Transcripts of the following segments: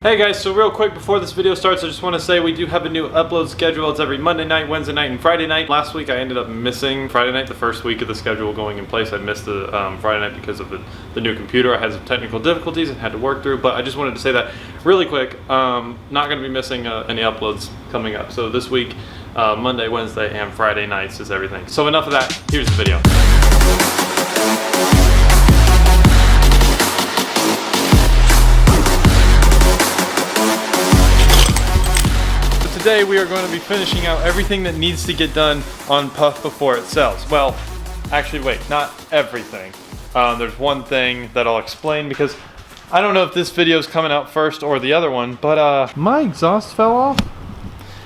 Hey guys, so real quick before this video starts, I just want to say we do have a new upload schedule. It's every Monday night, Wednesday night, and Friday night. Last week I ended up missing Friday night, the first week of the schedule going in place. I missed the Friday night because of the new computer. I had some technical difficulties and had to work through, but I just wanted to say that really quick. Not going to be missing any uploads coming up. So this week, Monday, Wednesday, and Friday nights is everything. So enough of that, here's the video. Today we are going to be finishing out everything that needs to get done on Puff before it sells. Well, actually wait, not everything. There's one thing that I'll explain because I don't know if this video is coming out first or the other one, but my exhaust fell off.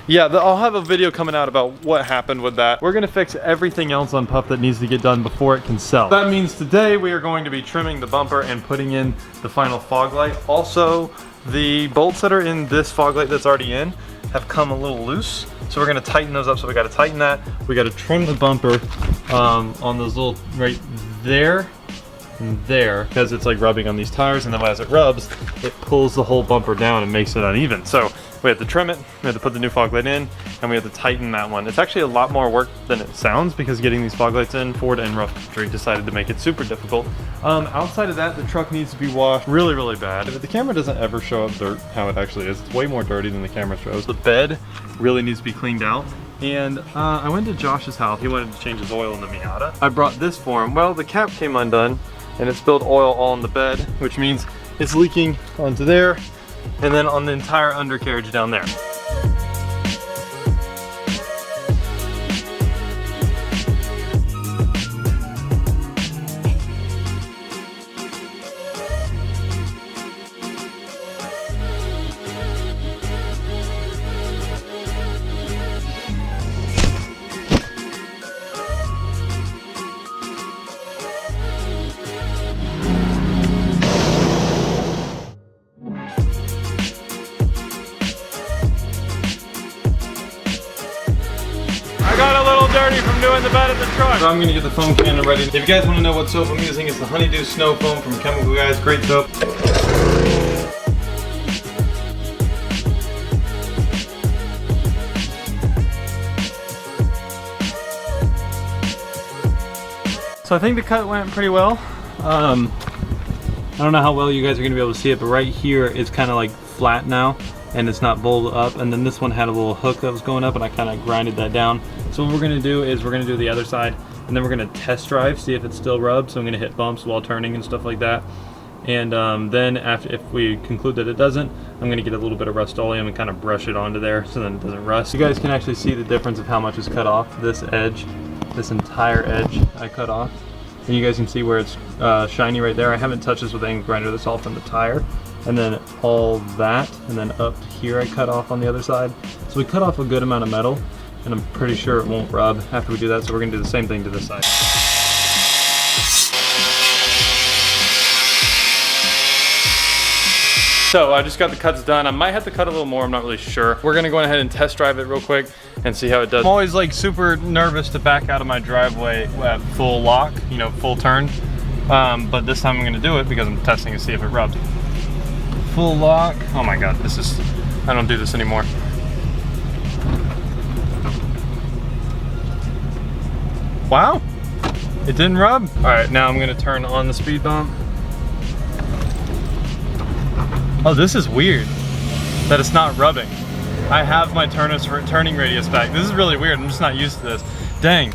Yeah, I'll have a video coming out about what happened with that. We're gonna fix everything else on Puff that needs to get done before it can sell. That means today we are going to be trimming the bumper and putting in the final fog light. Also, the bolts that are in this fog light that's already in have come a little loose, so we're gonna tighten those up. So we gotta tighten that. We gotta trim the bumper on those little right there and there, because it's like rubbing on these tires, and then as it rubs, it pulls the whole bumper down and makes it uneven. So we have to trim it, we have to put the new fog light in, and we have to tighten that one. It's actually a lot more work than it sounds because getting these fog lights in, Ford and Rough Country decided to make it super difficult. Outside of that, the truck needs to be washed really, really bad. The camera doesn't ever show up dirt how it actually is. It's way more dirty than the camera shows. The bed really needs to be cleaned out. And I went to Josh's house. He wanted to change his oil in the Miata. I brought this for him. Well, the cap came undone and it spilled oil all on the bed, which means it's leaking onto there and then on the entire undercarriage down there. Dirty from doing the bed in the truck. So I'm gonna get the foam cannon ready. If you guys want to know what soap I'm using, it's the Honeydew Snow Foam from Chemical Guys. Great soap. So I think the cut went pretty well. I don't know how well you guys are gonna be able to see it, but right here it's kind of like flat now and it's not bowled up, and then this one had a little hook that was going up and I kind of grinded that down. So what we're gonna do is we're gonna do the other side and then we're gonna test drive, see if it's still rubbed. So I'm gonna hit bumps while turning and stuff like that. And then if we conclude that it doesn't, I'm gonna get a little bit of Rust-Oleum and kind of brush it onto there so then it doesn't rust. You guys can actually see the difference of how much is cut off. This edge, this entire edge I cut off. And you guys can see where it's shiny right there. I haven't touched this with angle grinder, that's all from the tire. And then all that, and then up here I cut off on the other side. So we cut off a good amount of metal, and I'm pretty sure it won't rub after we do that, so we're gonna do the same thing to this side. So I just got the cuts done. I might have to cut a little more, I'm not really sure. We're gonna go ahead and test drive it real quick and see how it does. I'm always like super nervous to back out of my driveway at full lock, you know, full turn. But this time I'm gonna do it because I'm testing to see if it rubs. Full lock. Oh my God, this is, I don't do this anymore. Wow, it didn't rub. All right, now I'm gonna turn on the speed bump. Oh, this is weird that it's not rubbing. I have my turning radius back. This is really weird, I'm just not used to this. Dang,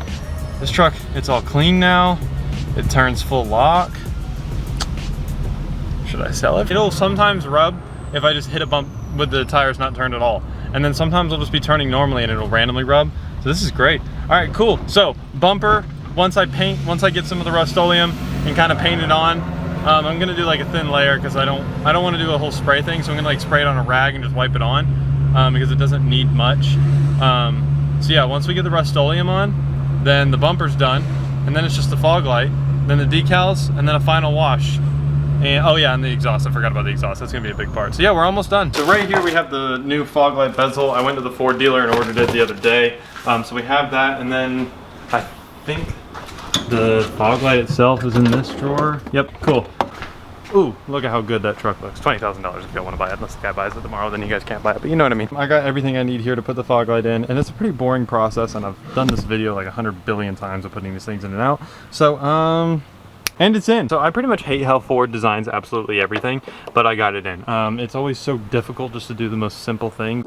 this truck, it's all clean now. It turns full lock. Should I sell it? It'll sometimes rub if I just hit a bump with the tires not turned at all. And then sometimes I'll just be turning normally and it'll randomly rub. So this is great. All right, cool. So bumper, once I get some of the Rust-Oleum and kind of paint it on, I'm gonna do like a thin layer because I don't want to do a whole spray thing. So I'm gonna like spray it on a rag and just wipe it on because it doesn't need much. So yeah, once we get the Rust-Oleum on, then the bumper's done. And then it's just the fog light, then the decals, and then a final wash. And oh yeah, and the exhaust, I forgot about the exhaust. That's gonna be a big part. So yeah, we're almost done. So right here we have the new fog light bezel. I went to the Ford dealer and ordered it the other day. So we have that, and then I think the fog light itself is in this drawer. Yep, cool. Ooh, look at how good that truck looks. $20,000 if y'all want to buy it. Unless the guy buys it tomorrow, then you guys can't buy it. But you know what I mean. I got everything I need here to put the fog light in, and it's a pretty boring process, and I've done this video like 100 billion times of putting these things in and out. So, and it's in. So I pretty much hate how Ford designs absolutely everything, but I got it in. It's always so difficult just to do the most simple things.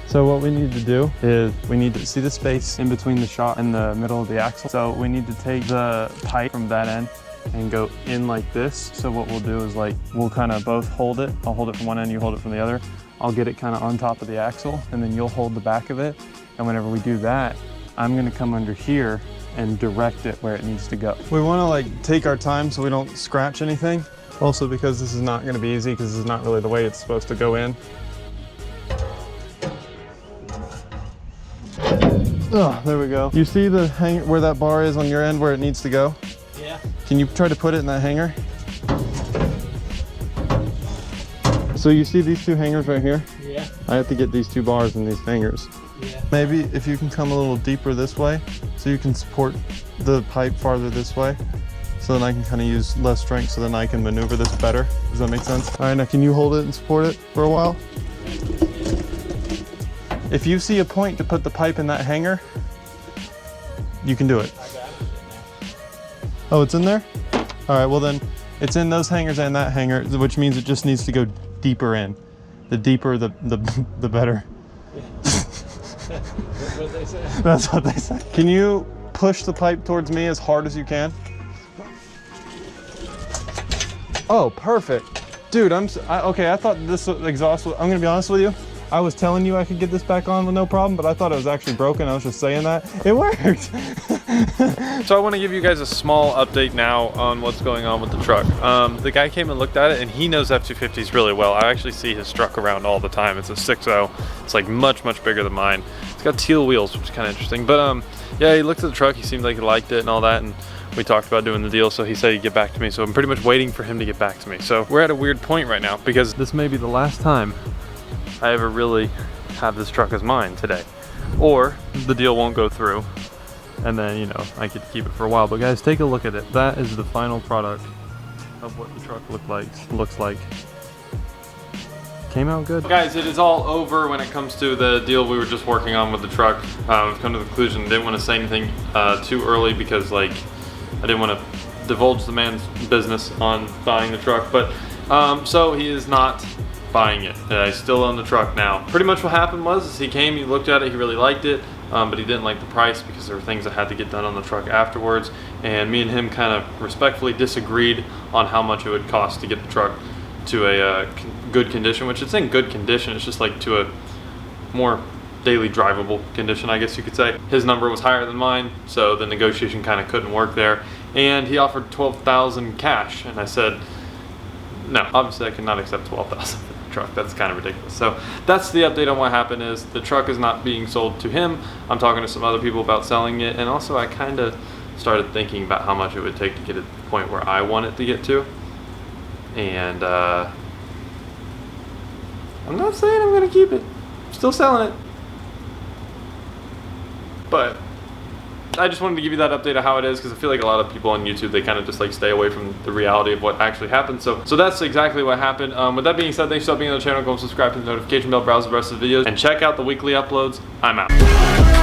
So what we need to do is we need to see the space in between the shot and the middle of the axle. So we need to take the pipe from that end and go in like this. So what we'll do is like, we'll kind of both hold it. I'll hold it from one end, you hold it from the other. I'll get it kind of on top of the axle, and then you'll hold the back of it. And whenever we do that, I'm gonna come under here and direct it where it needs to go. We wanna like take our time so we don't scratch anything. Also because this is not gonna be easy, because this is not really the way it's supposed to go in. Oh, there we go. You see the hanger where that bar is on your end where it needs to go? Yeah. Can you try to put it in that hanger? So you see these two hangers right here? Yeah. I have to get these two bars in these hangers. Yeah. Maybe if you can come a little deeper this way, so you can support the pipe farther this way, so then I can kind of use less strength, so then I can maneuver this better. Does that make sense? All right, now can you hold it and support it for a while? If you see a point to put the pipe in that hanger, you can do it. I got it in there. Oh, it's in there? All right, well then, it's in those hangers and that hanger, which means it just needs to go deeper in. The deeper, the better. That's what they say. That's what they say. Can you push the pipe towards me as hard as you can? Oh, perfect. Dude, okay, I thought this exhaust was, I'm gonna be honest with you. I was telling you I could get this back on with no problem, but I thought it was actually broken. I was just saying that. It worked. So I want to give you guys a small update now on what's going on with the truck. The guy came and looked at it, and he knows F-250s really well. I actually see his truck around all the time. It's a 6.0. It's like much bigger than mine. It's got teal wheels, which is kind of interesting. But yeah, he looked at the truck. He seemed like he liked it and all that, and we talked about doing the deal, so he said he'd get back to me. So I'm pretty much waiting for him to get back to me. So we're at a weird point right now, because this may be the last time I ever really have this truck as mine today. Or the deal won't go through, and then, you know, I get to keep it for a while. But guys, take a look at it. That is the final product of what the truck looks like. Came out good. Guys, it is all over when it comes to the deal we were just working on with the truck. We've come to the conclusion, didn't want to say anything too early, because like, I didn't want to divulge the man's business on buying the truck. But so he is not buying it. I still own the truck now. Pretty much what happened was he came, he looked at it, he really liked it, but he didn't like the price because there were things that had to get done on the truck afterwards, and me and him kind of respectfully disagreed on how much it would cost to get the truck to a good condition, which it's in good condition. It's just like to a more daily drivable condition, I guess you could say. His number was higher than mine, so the negotiation kind of couldn't work there, and he offered $12,000 cash, and I said no. Obviously I could not accept $12,000 for the truck. That's kind of ridiculous. So that's the update on what happened. Is the truck is not being sold to him. I'm talking to some other people about selling it, and also I kind of started thinking about how much it would take to get it to the point where I want it to get to, and I'm not saying I'm gonna keep it. I'm still selling it, but I just wanted to give you that update of how it is, because I feel like a lot of people on YouTube, they kind of just like stay away from the reality of what actually happened. So that's exactly what happened. With that being said, thanks for being on the channel. Go and subscribe to the notification bell, browse the rest of the videos, and check out the weekly uploads. I'm out.